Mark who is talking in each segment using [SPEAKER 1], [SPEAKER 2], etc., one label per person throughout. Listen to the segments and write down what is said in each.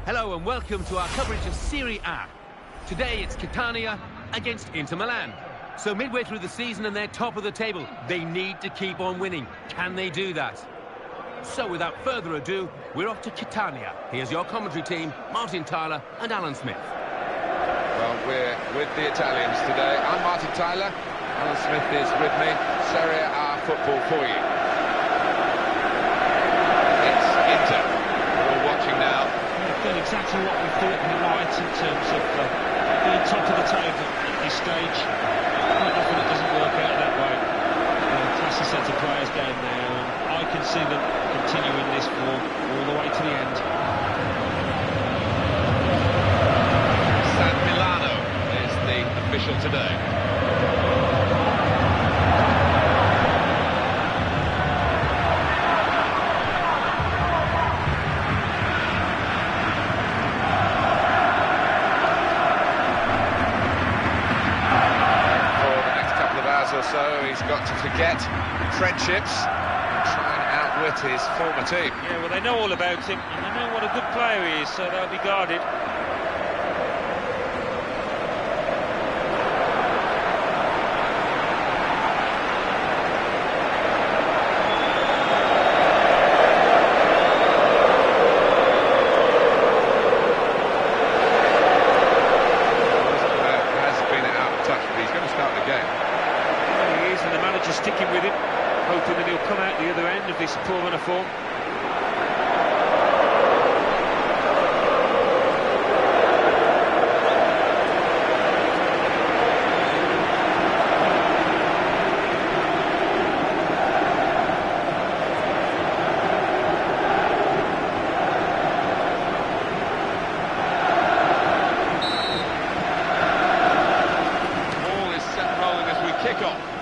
[SPEAKER 1] Hello and welcome to our coverage of Serie A. Today it's Catania against Inter Milan. So midway through the season and they're top of the table, they need to keep on winning. Can they do that? So without further ado, we're off to Catania. Here's your commentary team, Martin Tyler and Alan Smith.
[SPEAKER 2] Well, we're with the Italians today. I'm Martin Tyler. Alan Smith is with me. Serie A football for you. It's Inter. We're all watching now.
[SPEAKER 3] They've done exactly what we thought we might in terms of being top of the table at this stage. Quite often it doesn't work out that way. Classy set of players down there, and I can see them continuing this form all the way to the end.
[SPEAKER 2] San Milano is the official today. Or so he's got to forget friendships and try and outwit his former team.
[SPEAKER 3] Yeah, well, they know all about him and they know what a good player he is, so they'll be guarded.
[SPEAKER 2] Has been out of touch, but he's going to start the game.
[SPEAKER 3] And the manager sticking with him, hoping that he'll come out the other end of this poor run of form.
[SPEAKER 2] kick-off.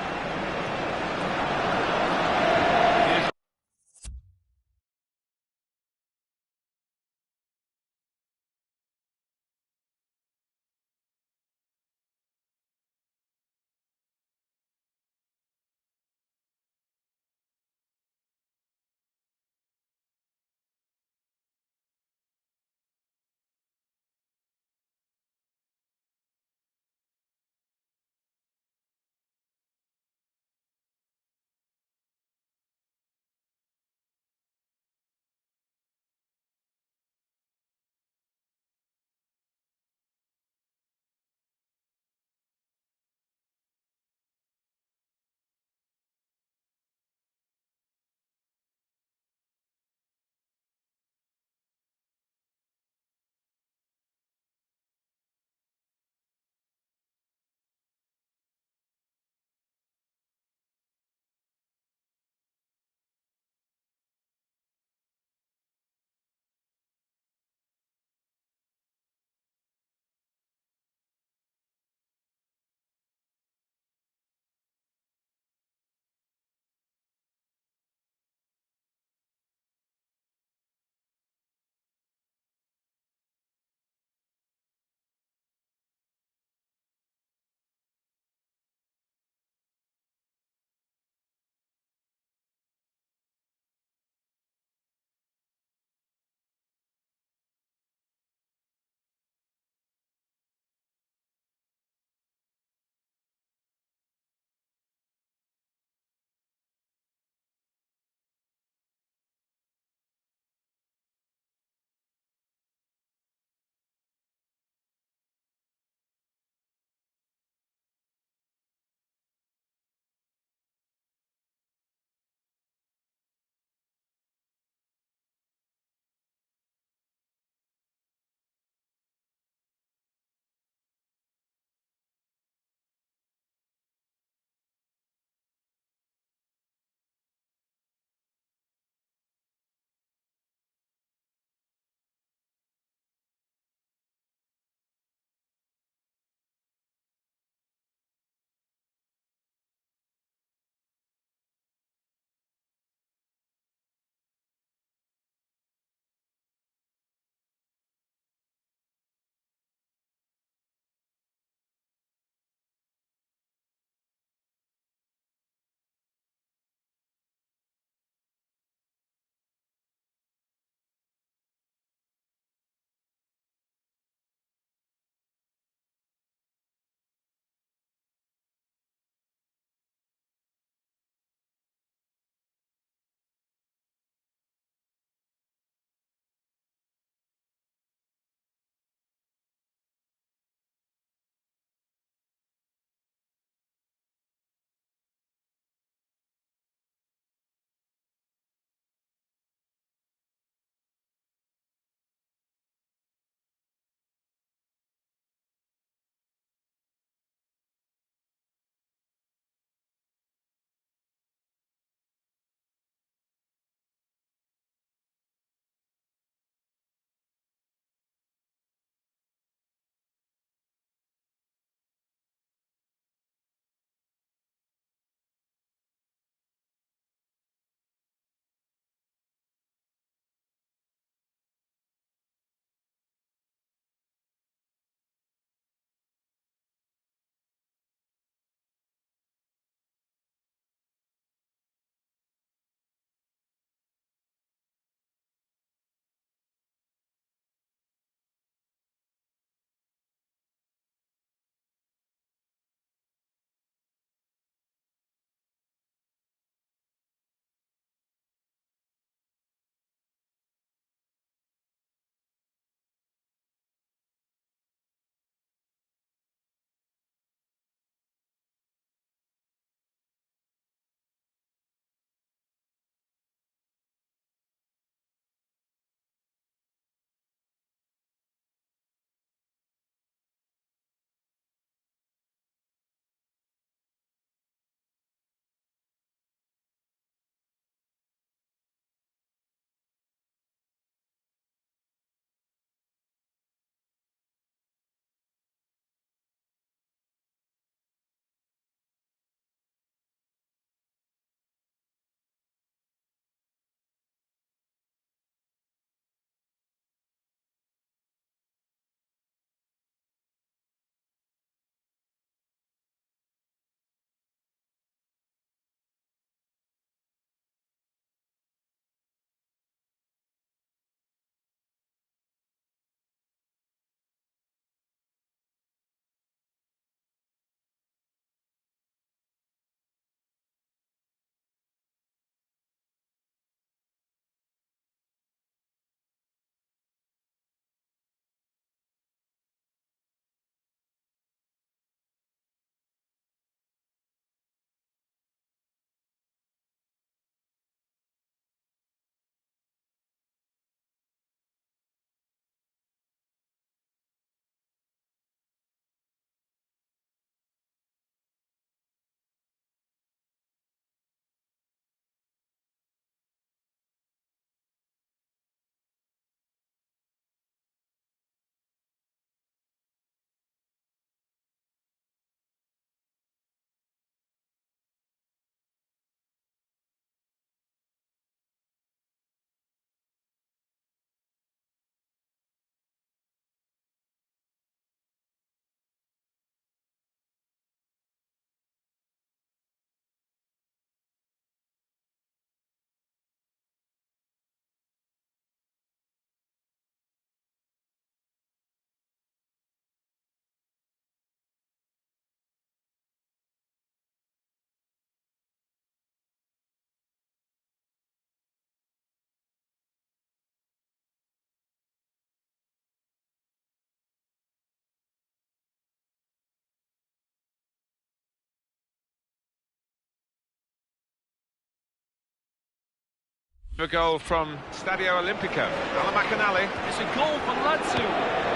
[SPEAKER 2] A goal from Stadio Olimpico. Alamakhanali.
[SPEAKER 4] It's a goal for Lazio.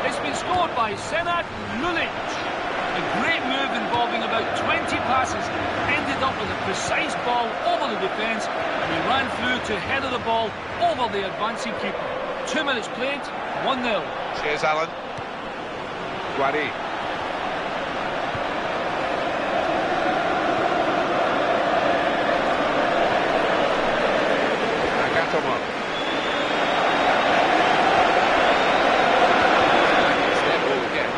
[SPEAKER 4] It's been scored by Senad Lulic. A great move involving about 20 passes, ended up with a precise ball over the defence, and he ran through to head of the ball over the advancing keeper. 2 minutes played, 1-0.
[SPEAKER 2] Cheers, Alan. Guadi. Nagatomo. It's their ball again.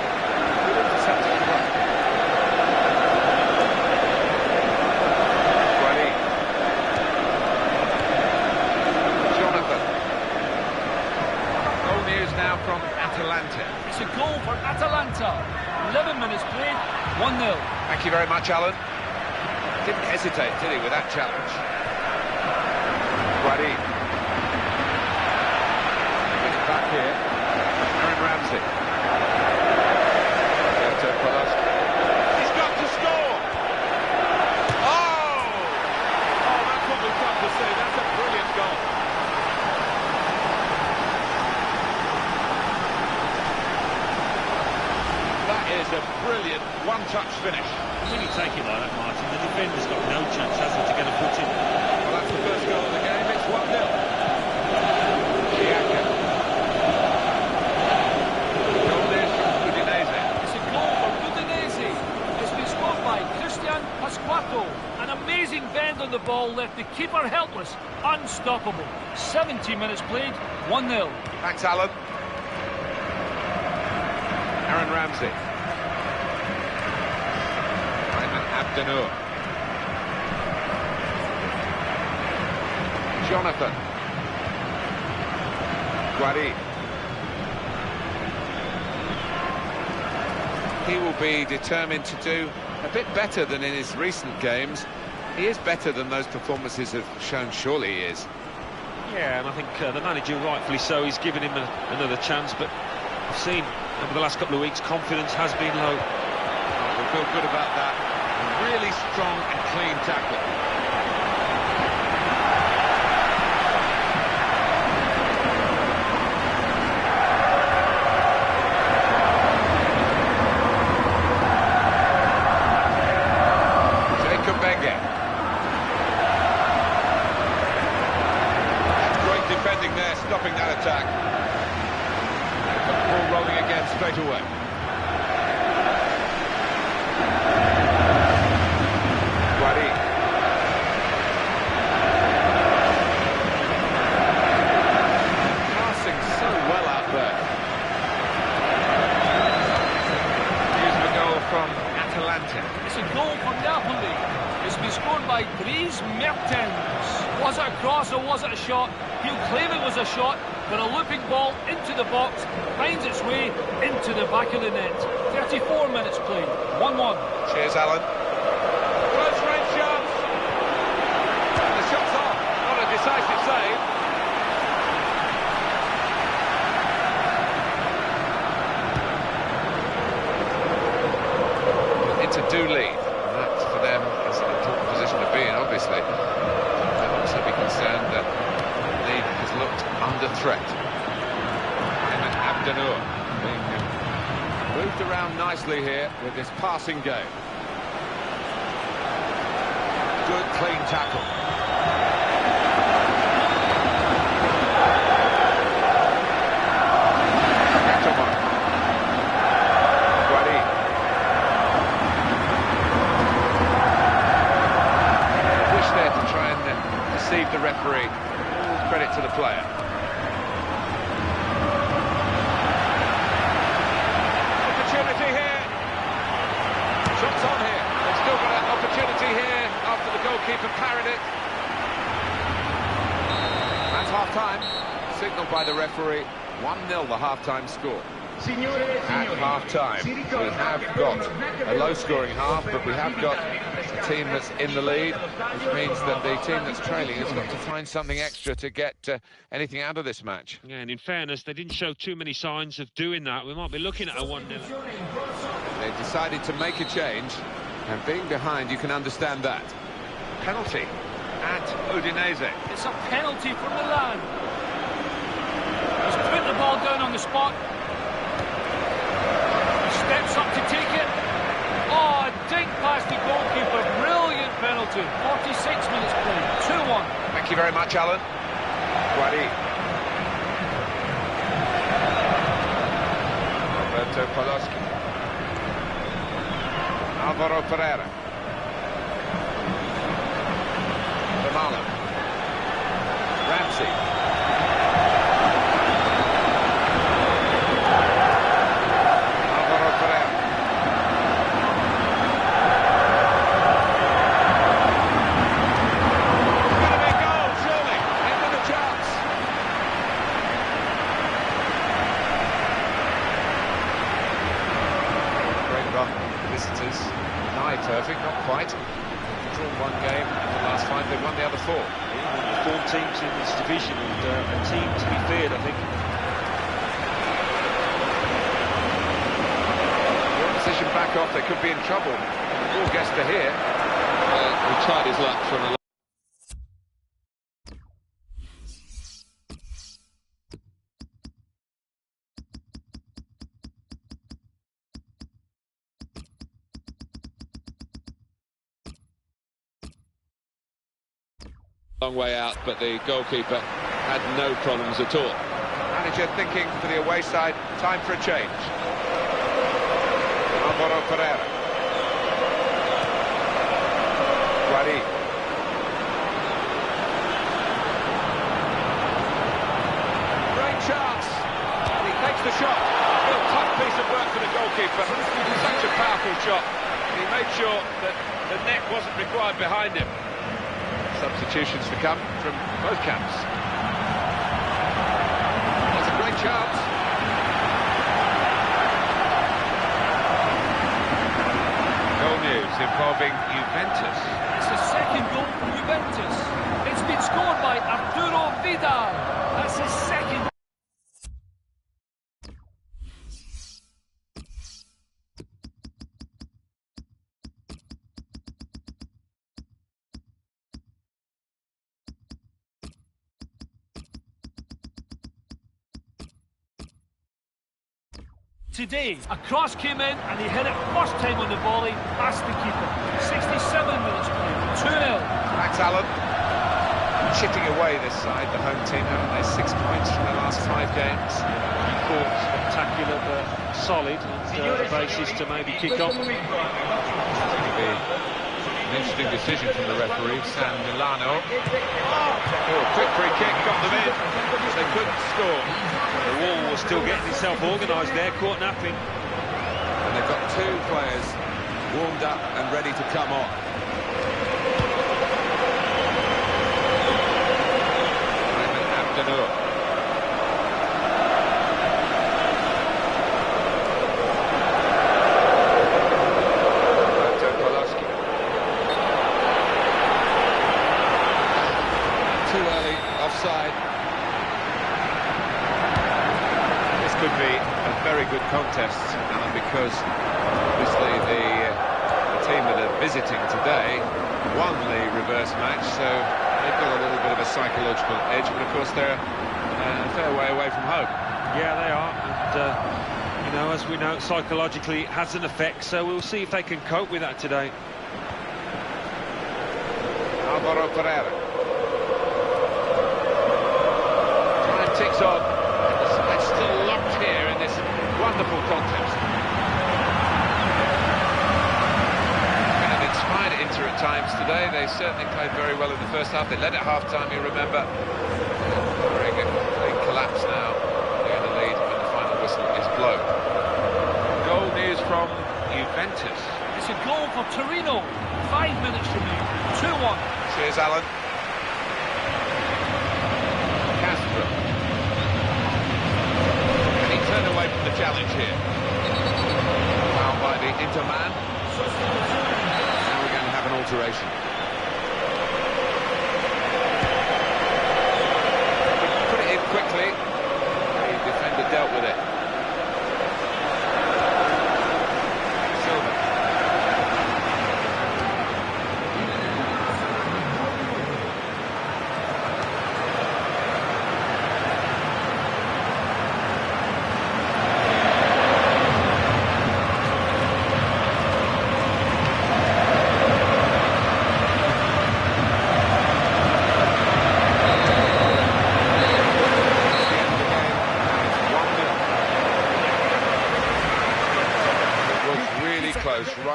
[SPEAKER 2] Good interception as well. Guadi. Jonathan. Goal news now from Atalanta.
[SPEAKER 4] It's a goal for Atalanta. 11 minutes played, 1-0.
[SPEAKER 2] Thank you very much, Alan. Didn't hesitate, did he, with that challenge? Guadi. It's back here. Aaron Ramsey. He's got to score! Oh! Oh, that's what we've got to see. That's a brilliant goal. That is a brilliant one-touch finish.
[SPEAKER 3] When you take it like that, Martin, the defender's got no chance, has he, to get a foot in?
[SPEAKER 2] Well, that's the first goal of the game. It's 1-0. Chiaka. Goal is from Udinese.
[SPEAKER 4] It's a goal for Udinese. It's been scored by Christian Pasquato. An amazing bend on the ball left the keeper helpless, unstoppable. 70 minutes played, 1-0.
[SPEAKER 2] Thanks, Alan. Aaron Ramsey. Abdenur. Jonathan. Guadi. He will be determined to do a bit better than in his recent games. He is better than those performances have shown, surely he is.
[SPEAKER 3] Yeah, and I think the manager, rightfully so, he's given him another chance, but I've seen over the last couple of weeks, confidence has been low.
[SPEAKER 2] We feel good about that. A really strong and clean tackle. Jacob Benga. Great defending there, stopping that attack. Ball rolling again straight away. Guadi. Passing so well out there. Here's the goal from Atalanta.
[SPEAKER 4] It's a goal for Napoli. It's been scored by Dries Mertens. Was it a cross or was it a shot? He'll claim it was a shot, but a looping ball into the box finds its way into the back of the net. 34 minutes played, 1-1.
[SPEAKER 2] Cheers, Alan. Close range chance. And the shot's off. Not a decisive save. Into do lead. And that, for them, is an important position to be in, obviously. They'll also be concerned that the league has looked under threat. And Abdenur being moved around nicely here with this passing game. Good, clean tackle. Guadi. Wish there to try and deceive the referee. All credit to the player. Opportunity here. Shots on here. They've still got an opportunity here after the goalkeeper parried it. That's half-time. Signalled by the referee. 1-0 the half-time score. At half-time, we have got a low-scoring half, but we have got a team that's in the lead, which means that the team that's trailing has got to find something extra to get anything out of this match.
[SPEAKER 3] Yeah, and in fairness, they didn't show too many signs of doing that. We might be looking at a 1-0.
[SPEAKER 2] They decided to make a change, and being behind, you can understand that. Penalty at Udinese.
[SPEAKER 4] It's a penalty for Milan. He's put the ball down on the spot. He steps up to take it. Oh, a dink past the goalkeeper. Brilliant penalty. 46 minutes played. 2-1.
[SPEAKER 2] Thank you very much, Alan. Guari. Roberto Poloski. Alvaro Pereira. Romano. Ramsey. Alvaro Pereira. Gonna be a goal, surely. Into the chance. Great run, visitors. Nigh perfect, not quite. Drawn one game, and the last 5 they've won the other 4.
[SPEAKER 3] One of the 4 teams in this division, and a team to be feared, I think.
[SPEAKER 2] The opposition back off, they could be in trouble. The ball gets to here. He tried his luck from a long way out, but the goalkeeper had no problems at all. Manager thinking for the away side, time for a change. Alvaro Pereira. Guari. Great chance. And he takes the shot. Real tough piece of work for the goalkeeper. Such a powerful shot. He made sure that the net wasn't required behind him. Substitutions to come from both camps. That's a great chance. Goal news involving Juventus.
[SPEAKER 4] It's the second goal for Juventus. It's been scored by Arturo Vidal. That's his second. Today, a cross came in and he hit it first time on the volley past the keeper. 67 minutes played, 2-0.
[SPEAKER 2] Thanks, Alan. Chipping away this side, the home team, haven't they? 6 points from the last 5 games.
[SPEAKER 3] Caught spectacular but solid, and the basis to maybe kick off.
[SPEAKER 2] It's going to be an interesting decision from the referee, San Milano. Oh, quick free kick, got them in. They couldn't score.
[SPEAKER 3] The wall was still getting itself organised there, caught napping.
[SPEAKER 2] And they've got 2 players warmed up and ready to come on. Raymond Abdenur. Roberto Poloski. Too early, offside. Could be a very good contest, Alan, because obviously the team that are visiting today won the reverse match, so they've got a little bit of a psychological edge, but of course they're a fair way away from home.
[SPEAKER 3] Yeah, they are, and you know, as we know, psychologically it has an effect, so we'll see if they can cope with that today.
[SPEAKER 2] Alvaro Pereira. Time ticks on. It's still locked here in this wonderful contest. Kind of inspired Inter at times today. They certainly played very well in the first half. They led at half-time, you remember. They're in a complete collapse now. They're in the lead when the final whistle is blown. Goal news from Juventus.
[SPEAKER 4] It's a goal for Torino. 5 minutes remaining. 2-1.
[SPEAKER 2] Cheers, Alan. Castro. Turn away from the challenge here. Foul by the Inter man. Now we're going to have an alteration. Put it in quickly. The defender dealt with it. Silva.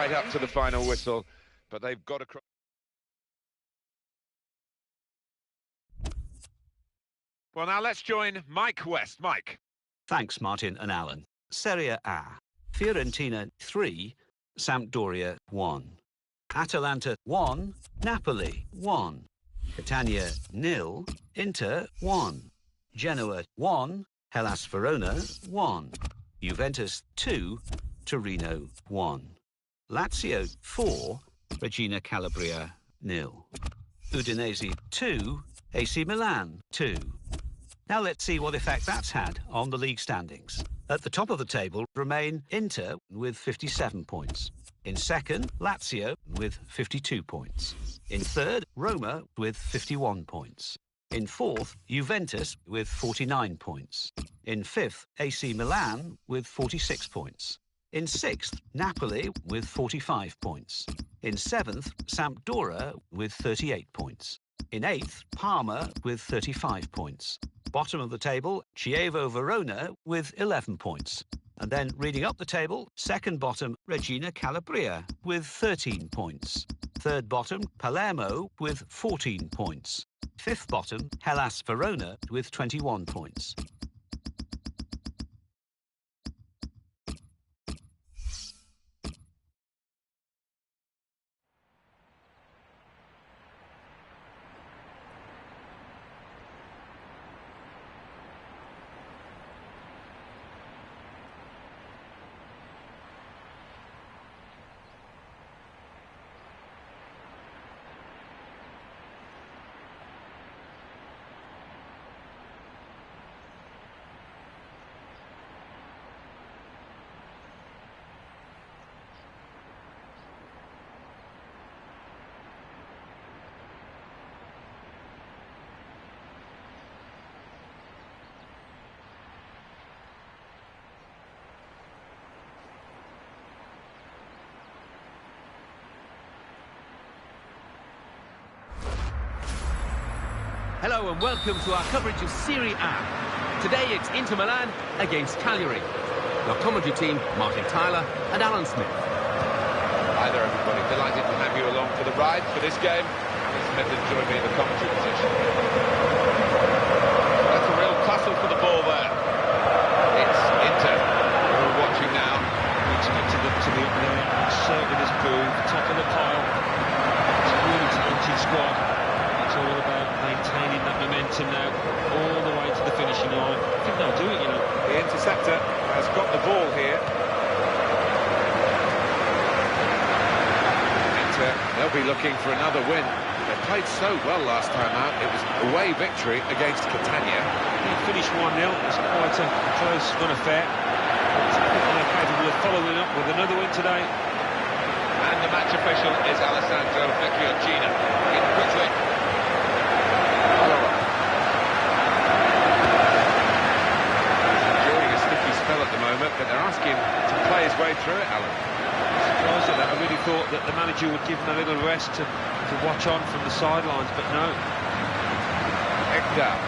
[SPEAKER 2] right up to the final whistle, but they've got to... Well, now let's join Mike West. Mike.
[SPEAKER 5] Thanks, Martin and Alan. Serie A. Fiorentina 3, Sampdoria 1. Atalanta 1, Napoli 1. Catania 0, Inter 1. Genoa 1, Hellas Verona 1. Juventus 2, Torino 1. Lazio 4, Regina Calabria 0. Udinese 2, AC Milan 2. Now let's see what effect that's had on the league standings. At the top of the table remain Inter with 57 points. In second, Lazio with 52 points. In third, Roma with 51 points. In fourth, Juventus with 49 points. In fifth, AC Milan with 46 points. In sixth, Napoli with 45 points. In seventh, Sampdoria with 38 points. In eighth, Parma with 35 points. Bottom of the table, Chievo Verona with 11 points. And then reading up the table, second bottom, Regina Calabria with 13 points. Third bottom, Palermo with 14 points. Fifth bottom, Hellas Verona with 21 points.
[SPEAKER 1] Hello and welcome to our coverage of Serie A. Today it's Inter Milan against Cagliari. Your commentary team, Martin Tyler and Alan Smith.
[SPEAKER 2] Hi there, everybody. Delighted to have you along for the ride for this game. Smith has joined me in the commentary position. That's a real tussle for the ball there. It's Inter who are watching now.
[SPEAKER 3] We expected them to be up there, certainly this move, top of the pile. It's a really talented squad. It's all about maintaining that momentum now, all the way to the finishing line. I think they'll do it, you know.
[SPEAKER 2] The interceptor has got the ball here. Inter, they'll be looking for another win. They played so well last time out. It was a away victory against Catania.
[SPEAKER 3] They finished 1-0. It's quite a close, not affair. I think they're capable of following up with another win today.
[SPEAKER 2] And the match official is Alessandro Vecchiocchina. In quickly. At the moment, but they're asking to play his way through it, Alan.
[SPEAKER 3] Surprised at that. I really thought that the manager would give him a little rest to watch on from the sidelines, but no.
[SPEAKER 2] Ekdal.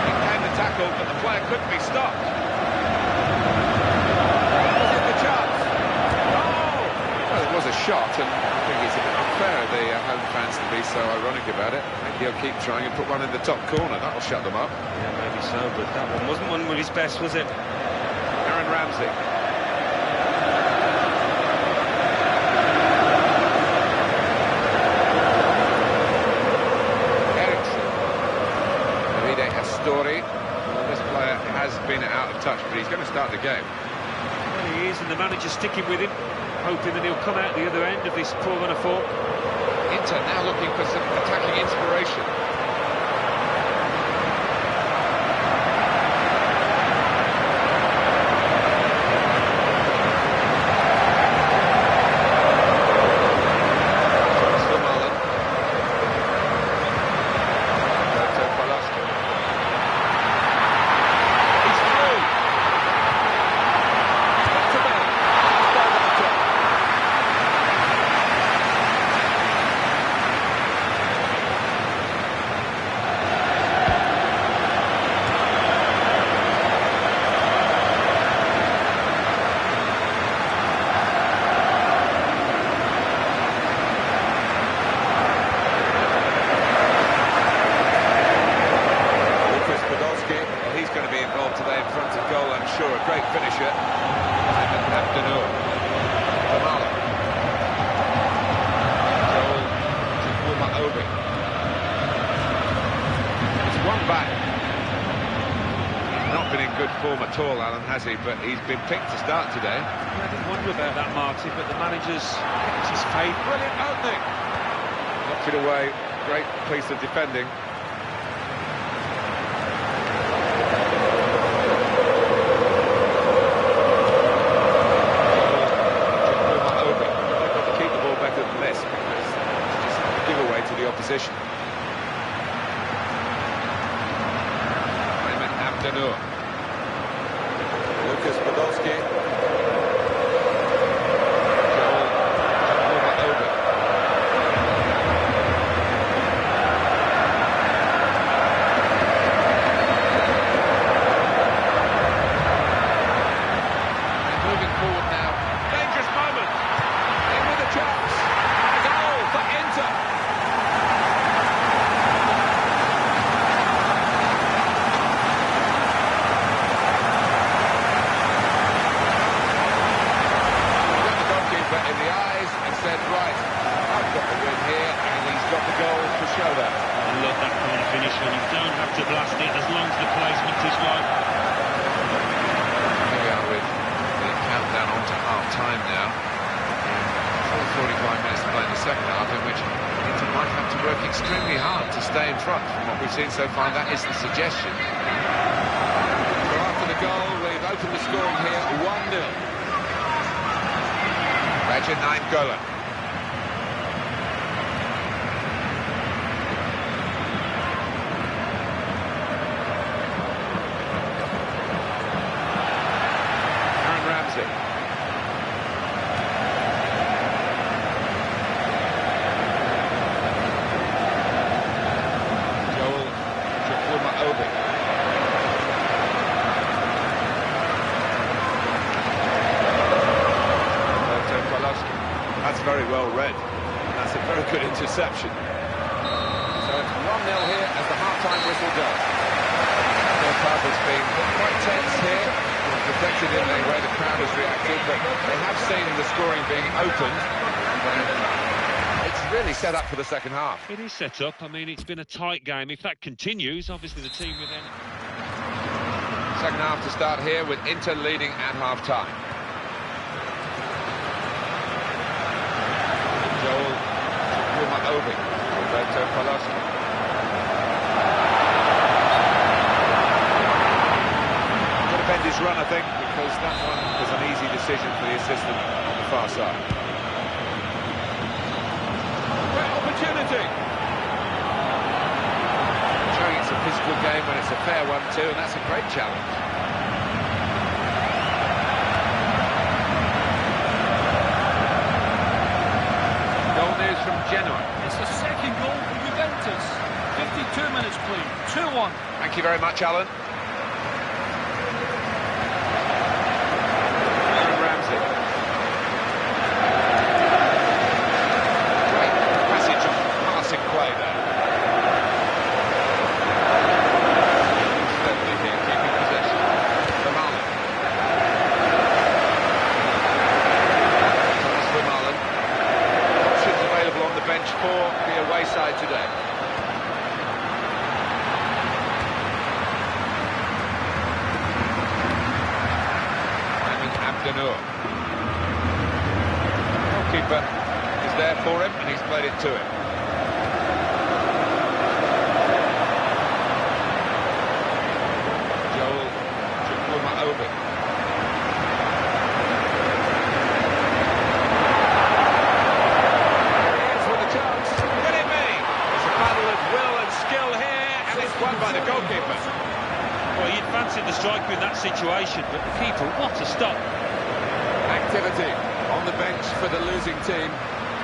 [SPEAKER 2] He came the tackle, but the player couldn't be stopped. Was it the chance? Oh! Well, it was a shot, and I think it's a bit unfair of the home fans to be so ironic about it. Maybe he'll keep trying and put one in the top corner. That'll shut them up.
[SPEAKER 3] Yeah, maybe so, but that one wasn't one of his best, was it?
[SPEAKER 2] Aaron Ramsey. aleXan. Davide Astori. Well, this player has been out of touch, but he's going to start the game.
[SPEAKER 3] Well, he is, and the manager's sticking with him, hoping that he'll come out the other end of this poor run of form.
[SPEAKER 2] Inter now looking for some attacking inspiration. at all, Alan, has he? But he's been picked to start today.
[SPEAKER 3] I didn't wonder about that, Marty, but the manager's picked his fate.
[SPEAKER 2] Brilliant opening. Knocked it away. Great piece of defending. They've got to keep the ball better than this because it's just a giveaway to the opposition. Lucas Podolski. Moving forward now. Dangerous moment. In with a chance. A goal for Inter. In the eyes and said, right, I've got the win here, and he's got the goal to show that.
[SPEAKER 3] I love that kind of finish when you don't have to blast it as long as the placement is right.
[SPEAKER 2] Here we are with the countdown on to half-time now. Full 45 minutes to play in the second half, in which Inter might have to work extremely hard to stay in front. From what we've seen so far, that is the suggestion. So after the goal, we've opened the scoring here, 1-0. Raja 9 goal. Aaron Ramsey. Joel Chukwuma-Obi. That's very well read. That's a very good interception. So it's 1-0 here as the half-time whistle goes. The first half has been quite tense here. Protected in the way the crowd has reacted, but they have seen the scoring being opened. It's really set up for the second half.
[SPEAKER 3] It is set up. I mean, it's been a tight game. If that continues, obviously the team will then...
[SPEAKER 2] Second half to start here with Inter leading at half-time. Joel Chukwuma-Obi, Roberto Paloschi. Could have bent his run, I think, because that one was an easy decision for the assistant on the far side. Great opportunity. Showing it's a physical game when it's a fair one too, and that's a great challenge. From Genoa.
[SPEAKER 4] It's the second goal for Juventus. 52 minutes played. 2-1.
[SPEAKER 2] Thank you very much, Alan. Aaron Ramsey. Great passage of passing play there. Steadily here, keeping possession. Vermaelen. Thomas Vermaelen. Available on the bench for the away side today. Ayman Abdennour. Goalkeeper is there for him, and he's played it to him. Joel Chukwuma-Obi. Won by the goalkeeper.
[SPEAKER 3] Well, you'd fancy the striker in that situation, but the keeper, what a stop.
[SPEAKER 2] Activity on the bench for the losing team.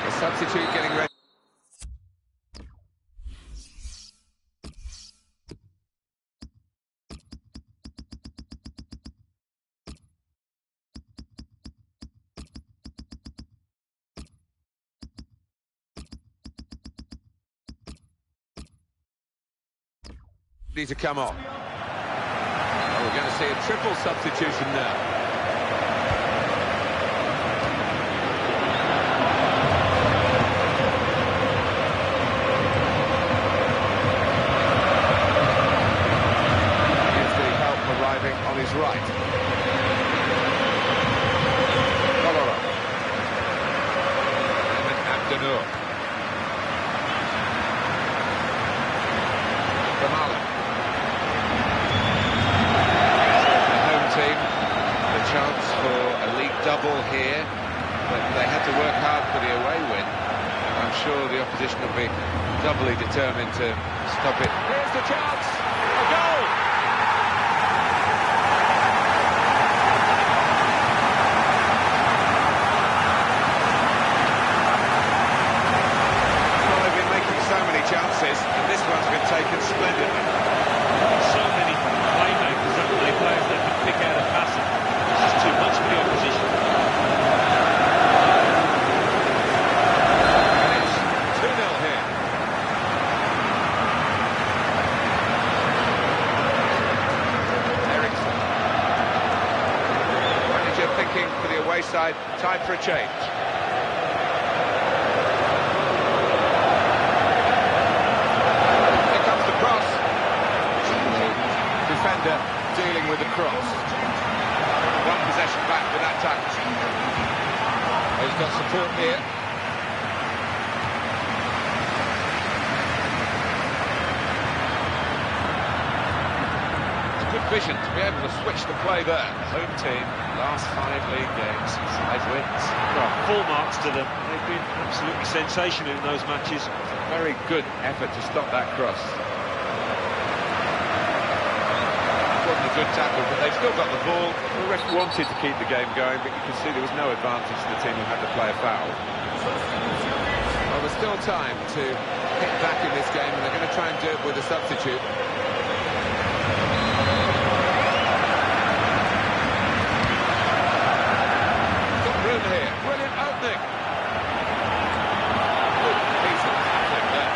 [SPEAKER 2] The substitute getting ready. To come on. Oh, we're going to see a triple substitution now. Here's the help arriving on his right. Nur. From Alan. So the home team, the chance for a league double here, but they had to work hard for the away win. And I'm sure the opposition will be doubly determined to stop it. Here's the chance! A goal! Well, they've been making so many chances, and this one's been taken splendidly.
[SPEAKER 3] So many playmakers, haven't they? Players that can pick out a pass. It's just too much for the opposition.
[SPEAKER 2] And it's 2-0 here. aleXan. Manager thinking for the away side, time for a change. Here comes the cross. Defender dealing with the cross. One possession back with that tackle. He's got support here. It's good vision to be able to switch the play there.
[SPEAKER 6] Home team, last 5 league games, 5 wins.
[SPEAKER 3] Well, full marks to them. They've been absolutely sensational in those matches.
[SPEAKER 2] Very good effort to stop that cross. Wasn't a good tackle, but they've still got the ball. The ref wanted to keep the game going, but you can see there was no advantage to the team who had to play a foul. Well, there's still time to hit back in this game, and they're going to try and do it with a substitute. Got room here. Brilliant opening. Good piece of tackling there.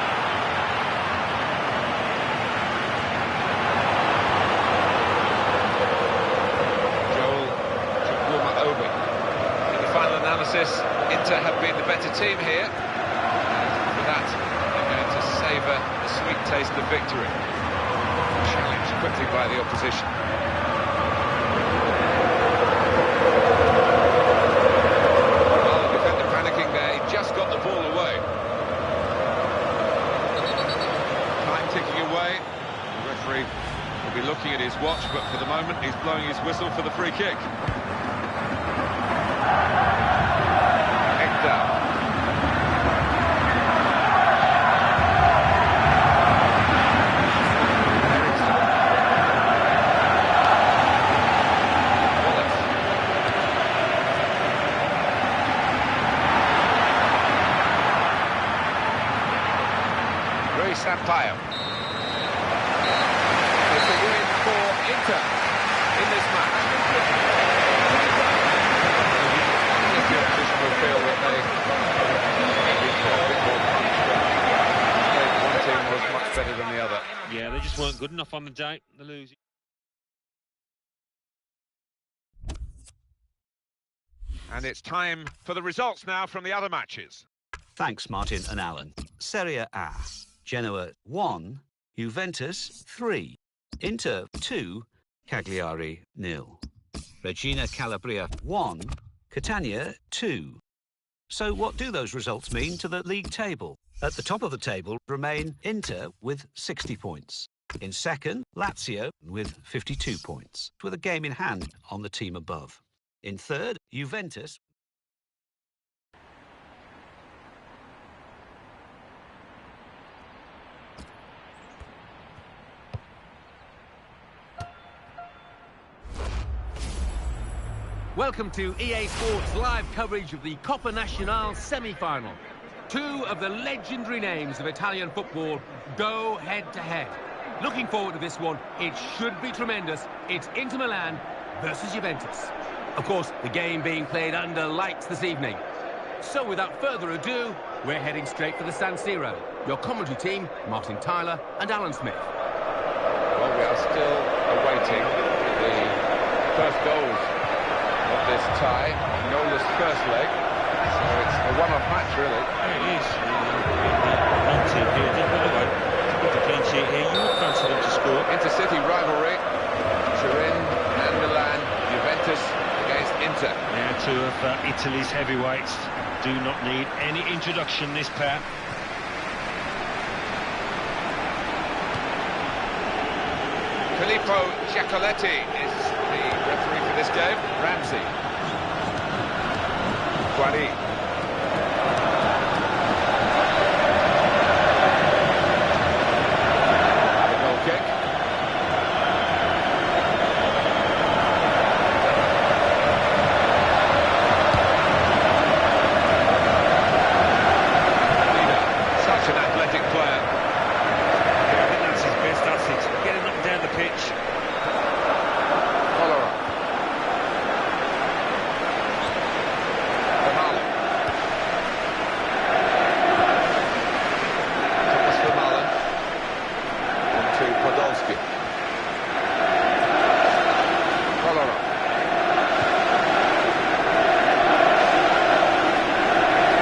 [SPEAKER 2] In the final analysis, Inter have been the better team here. For that, they're going to savour the sweet taste of victory. Challenged quickly by the opposition. Well, the defender panicking there, he just got the ball away. Time ticking away. The referee will be looking at his watch, but for the moment, he's blowing his whistle for the free kick. Sampaio. It's a win for Inter in this match. If the opposition will feel that they need a bit more punch, but one team was much better than the other.
[SPEAKER 3] Yeah, they just weren't good enough on the day. They're losing.
[SPEAKER 2] And it's time for the results now from the other matches.
[SPEAKER 5] Thanks, Martin and Alan. Serie A. Genoa 1, Juventus 3, Inter 2, Cagliari 0. Regina Calabria 1, Catania 2. So what do those results mean to the league table? At the top of the table remain Inter with 60 points. In second, Lazio with 52 points, with a game in hand on the team above. In third, Juventus.
[SPEAKER 1] Welcome to EA Sports live coverage of the Coppa Nacional semi-final. Two of the legendary names of Italian football go head-to-head. Looking forward to this one. It should be tremendous. It's Inter Milan versus Juventus. Of course, the game being played under lights this evening. So without further ado, we're heading straight for the San Siro. Your commentary team, Martin Tyler and Alan Smith.
[SPEAKER 2] Well, we are still awaiting the first goals of this tie. Goalless first leg. So it's a one-off match, really.
[SPEAKER 3] It is. One team here did well away. With the clean sheet here, you would fancy them to score.
[SPEAKER 2] Intercity rivalry. Turin and Milan. Juventus against Inter.
[SPEAKER 3] Yeah, two of Italy's heavyweights do not need any introduction, this pair.
[SPEAKER 2] Filippo Giacoletti is the referee for this game. Ramsey. Guari. The goal kick. Such an athletic player.
[SPEAKER 3] I think that's his best asset, getting up down the pitch.
[SPEAKER 2] Follow up. Vermaelen. Thomas Vermaelen. On to Podolski. Follow up.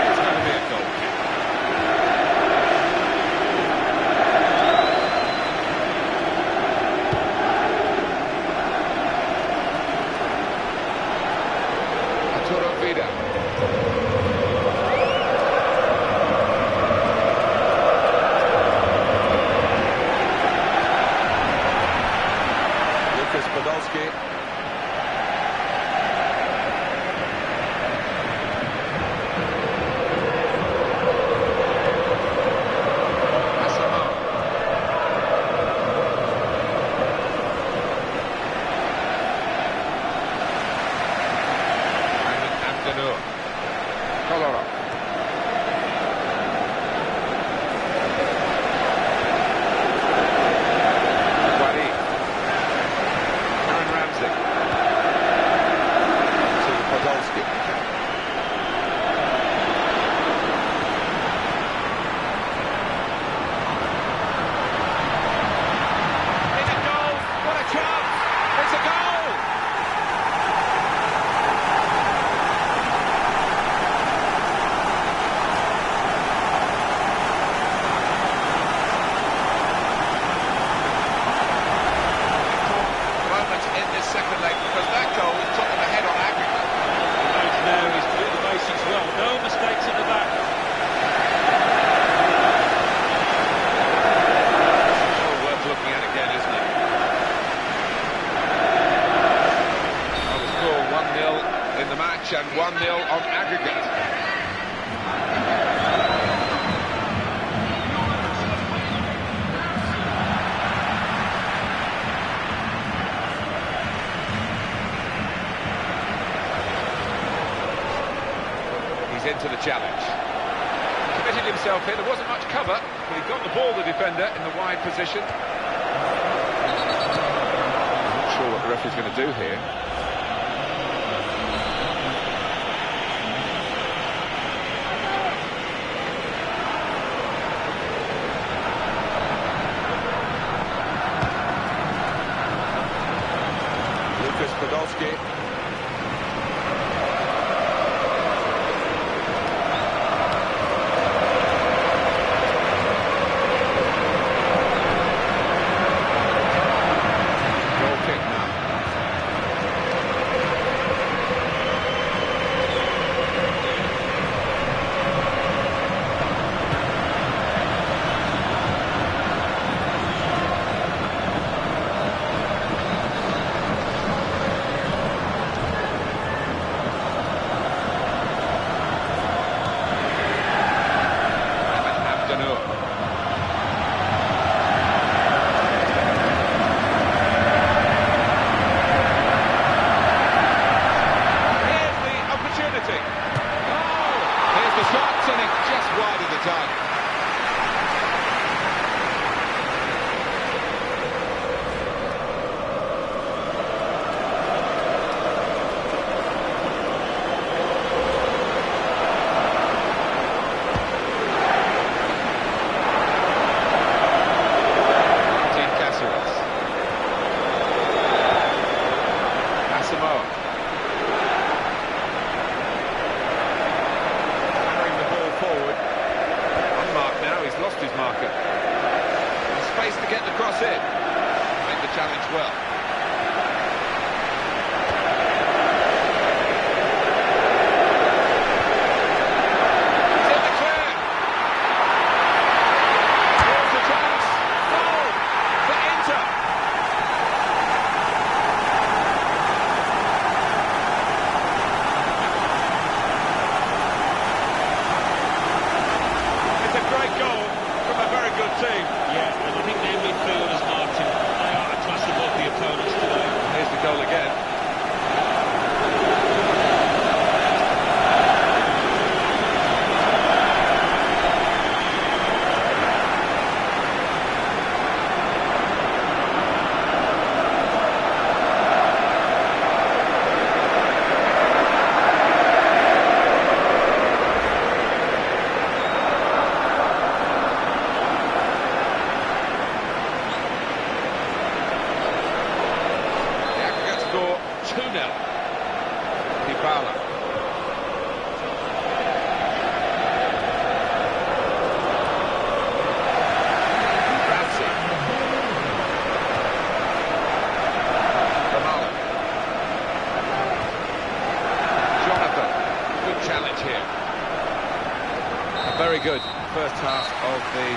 [SPEAKER 2] It's going to be a goal kick. Arturo Vidal. Lucas Podolski. Asamoah. Abdenur. Kolarov. Guari. Aaron Ramsey. To Podolski. It's a goal! What a chance! It's a goal! Moments in this second leg because that goal was top of the head on aggregate.
[SPEAKER 3] Now he's doing the basics well, no mistakes at the back.
[SPEAKER 2] Oh, worth looking at again, isn't it? Well, the score 1-0 in the match and 1-0 on aggregate. He's into the challenge. Committed himself in. There wasn't much cover, but he got the ball, the defender, in the wide position. I'm not sure what the referee's going to do here. Lucas Podolski. Goal kick now. Abdenur. Here's the opportunity. Oh! Here's the shot, and it's just wide of the target. Martin Cáceres. Asamoah. Carrying the ball forward. Unmarked now, he's lost his marker. And space to get the cross in. Made the challenge well. very good first half of the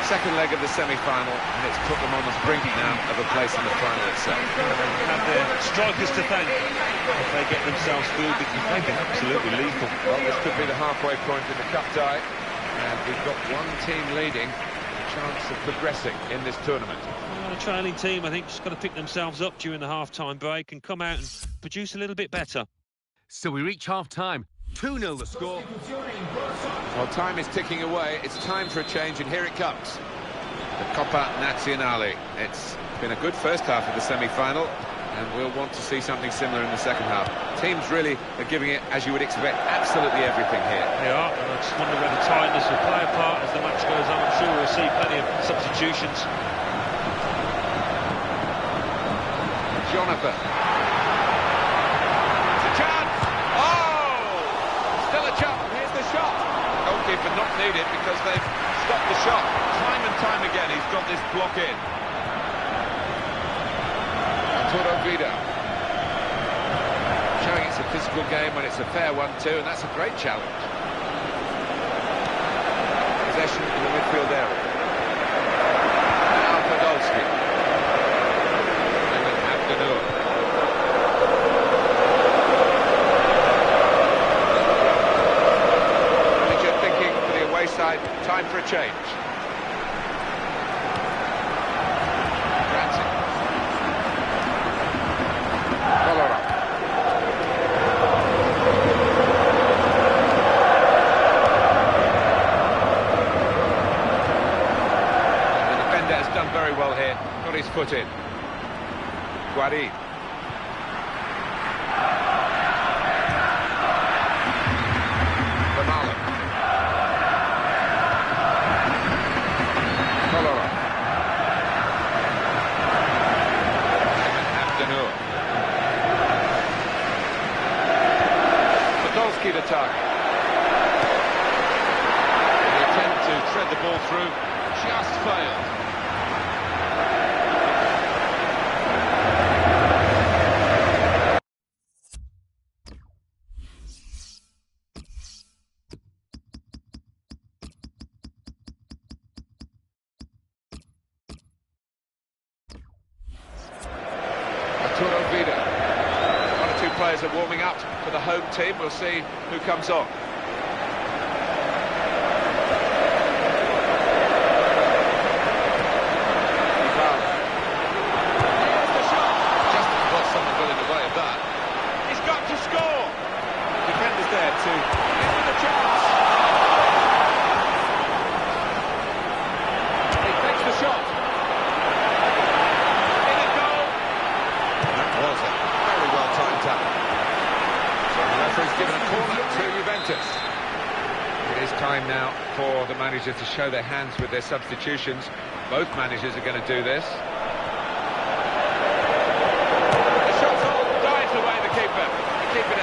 [SPEAKER 2] second leg of the semi-final, and it's put them on the brink now of a place in the final itself.
[SPEAKER 3] They have their strikers to thank if they get themselves through, because they can absolutely lethal.
[SPEAKER 2] Well, this could be the halfway point in the cup tie, and we've got one team leading, a chance of progressing in this tournament.
[SPEAKER 3] Well, the trailing team, I think, just got to pick themselves up during the half-time break and come out and produce a little bit better.
[SPEAKER 1] So we reach half-time. 2-0 the score.
[SPEAKER 2] Well, time is ticking away. It's time for a change, and here it comes. The Coppa Nazionale. It's been a good first half of the semi-final, and we'll want to see something similar in the second half. Teams really are giving it, as you would expect, absolutely everything here.
[SPEAKER 3] They are, and I just wonder whether tiredness will play a part as the match goes on. I'm sure we'll see plenty of substitutions.
[SPEAKER 2] Jonathan. It's a chance! Oh! Still a chance. Here's the shot. Goalkeeper not needed because they've stopped the shot. Time and time again he's got this block in. Arturo Vidal. Showing it's a physical game when it's a fair one too, and that's a great challenge. Possession in the midfield area. Now Podolski. And then Abdenur. Side, time for a change. Francis. Colorado. The defender has done very well here. Got his foot in. Guarin. To target. The attempt to thread the ball through just failed. Arturo Vidal. One or two players are warming up for the home team. We'll see who comes on. Here's the shot. Just got someone got in the way of that. He's got to score. Defenders there to end with a chance. He takes the shot. In a goal. That was a very well timed tackle. He's given a corner to Juventus. It is time now for the managers to show their hands with their substitutions. Both managers are going to do this. The shot's on, dives away the keeper. The keeper.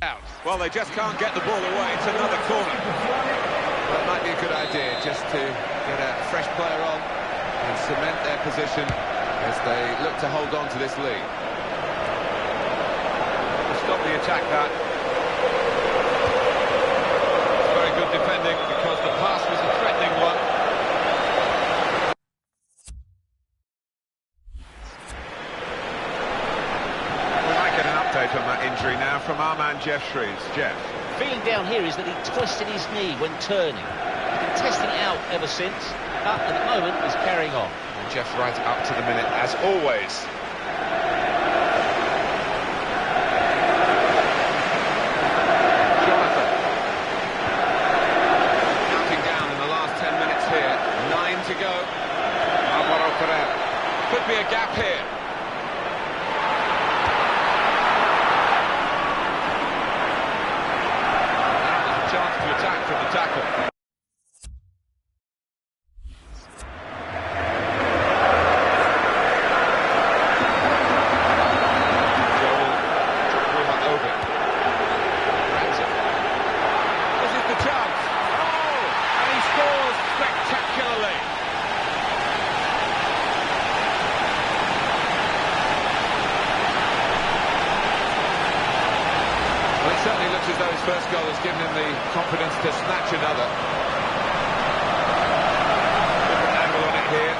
[SPEAKER 2] Out. Well, they just can't get the ball away. It's another corner. Well, it might be a good idea just to get a fresh player on and cement their position as they look to hold on to this lead. Stop the attack, that. It's very good defending because the pass was a threatening one. We might get an update on that injury now from our man Jeff Shreves. Jeff.
[SPEAKER 7] Feeling down here is that he twisted his knee when turning. He's been testing it out ever since, but at the moment he's carrying on.
[SPEAKER 2] And Jeff right up to the minute, as always. Jonathan. Counting down in the last 10 minutes here. 9 to go. Alvaro Pereira. Could be a gap here. Attack from the tackle. This is the chance. Oh! And he scores spectacularly. first goal has given him the confidence to snatch another. Different angle on it here.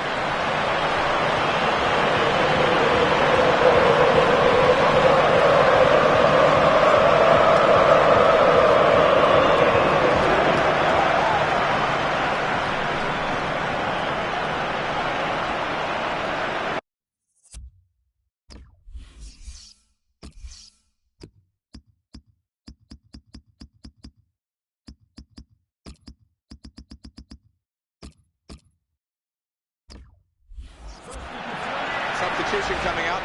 [SPEAKER 2] Substitution coming up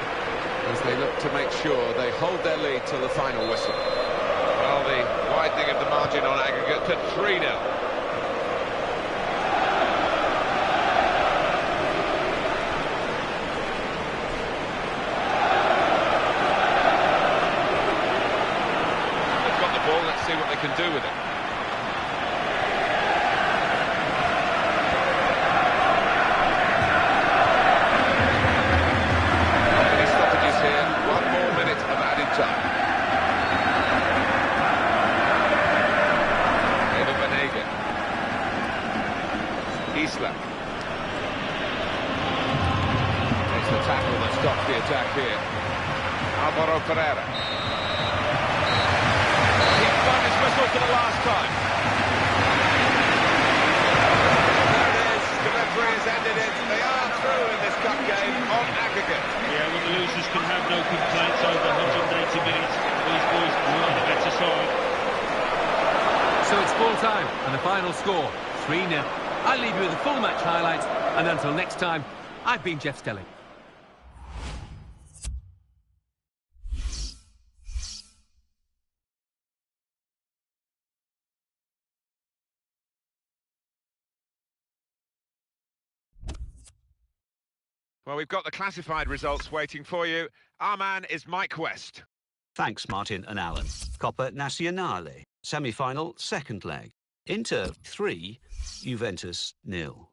[SPEAKER 2] as they look to make sure they hold their lead till the final whistle. Well, the widening of the margin on aggregate to 3-0. They've got the ball, let's see what they can do with it. Isla. It's the tackle that stops the attack here. Alvaro Pereira. He's blown his whistle for the last time. There it is. The referee has ended it. They are through in this cup game on aggregate.
[SPEAKER 3] Yeah, well, the losers can have no complaints over 180 minutes. These boys were on the better side.
[SPEAKER 1] So it's full time and the final score, 3-0. I'll leave you with the full match highlights, and until next time, I've been Jeff Stelling.
[SPEAKER 2] Well, we've got the classified results waiting for you. Our man is Mike West.
[SPEAKER 5] Thanks, Martin and Alan. Coppa Nazionale. Semi-final, second leg. Inter 3, Juventus 0.